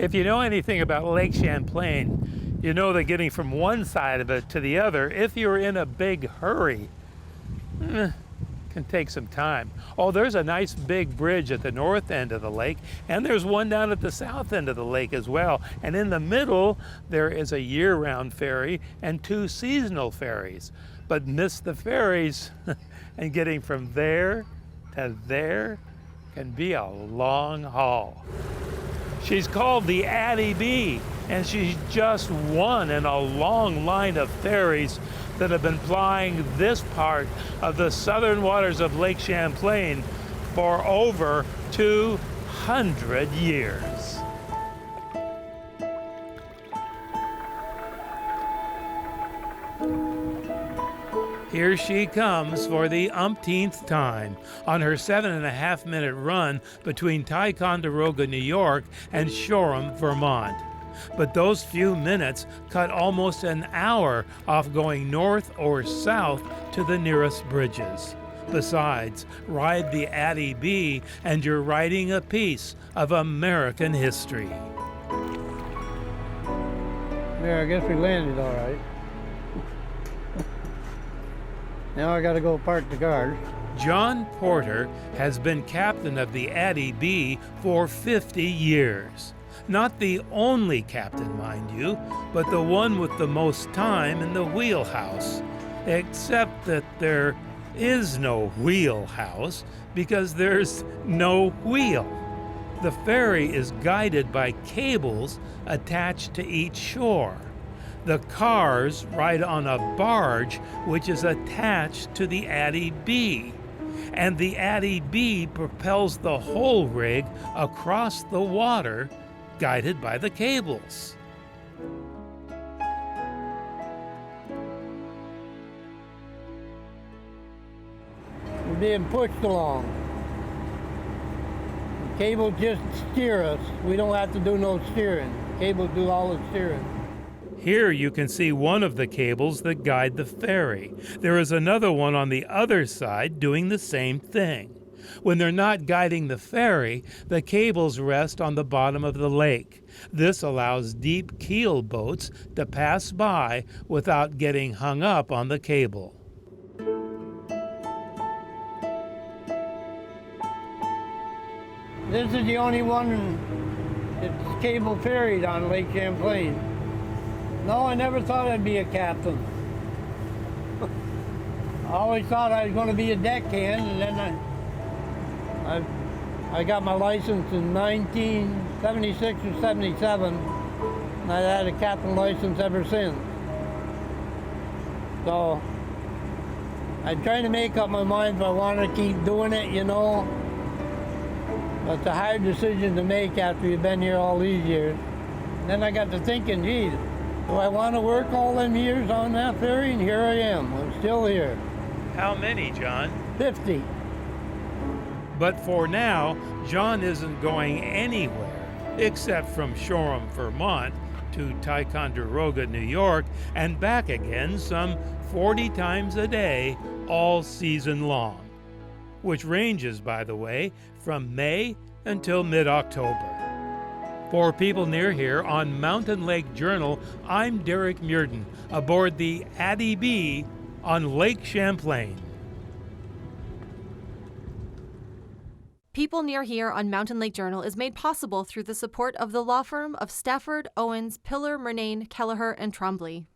If you know anything about Lake Champlain, you know that getting from one side of it to the other, if you're in a big hurry, can take some time. Oh, there's a nice big bridge at the north end of the lake, and there's one down at the south end of the lake as well. And in the middle, there is a year-round ferry and 2 seasonal ferries. But miss the ferries, and getting from there to there can be a long haul. She's called the Addie B, and she's just one in a long line of ferries that have been plying this part of the southern waters of Lake Champlain for over 200 years. Here she comes for the umpteenth time on her 7.5-minute run between Ticonderoga, New York and Shoreham, Vermont. But those few minutes cut almost an hour off going north or south to the nearest bridges. Besides, ride the Addie B and you're riding a piece of American history. There, I guess we landed all right. Now I gotta go park the cars. Jon Porter has been captain of the Addie B for 50 years. Not the only captain, mind you, but the one with the most time in the wheelhouse. Except that there is no wheelhouse because there's no wheel. The ferry is guided by cables attached to each shore. The cars ride on a barge which is attached to the Addie B. And the Addie B propels the whole rig across the water, guided by the cables. We're being pushed along. The cables just steer us. We don't have to do no steering. The cables do all the steering. Here you can see one of the cables that guide the ferry. There is another one on the other side doing the same thing. When they're not guiding the ferry, the cables rest on the bottom of the lake. This allows deep keel boats to pass by without getting hung up on the cable. This is the only one that's cable ferried on Lake Champlain. No, I never thought I'd be a captain. I always thought I was going to be a deckhand, and then I got my license in 1976 or 77, and I had a captain license ever since. So I'm trying to make up my mind if I want to keep doing it, you know. But it's a hard decision to make after you've been here all these years. And then I got to thinking, geez, do I want to work all them years on that ferry? And here I am. I'm still here. How many, John? 50. But for now, John isn't going anywhere except from Shoreham, Vermont to Ticonderoga, New York, and back again some 40 times a day all season long, which ranges, by the way, from May until mid-October. For people near here on Mountain Lake Journal, I'm Derek Muirden aboard the Addie B on Lake Champlain. People Near Here on Mountain Lake Journal is made possible through the support of the law firm of Stafford, Owens, Pillar, Murnane, Kelleher, and Trombley.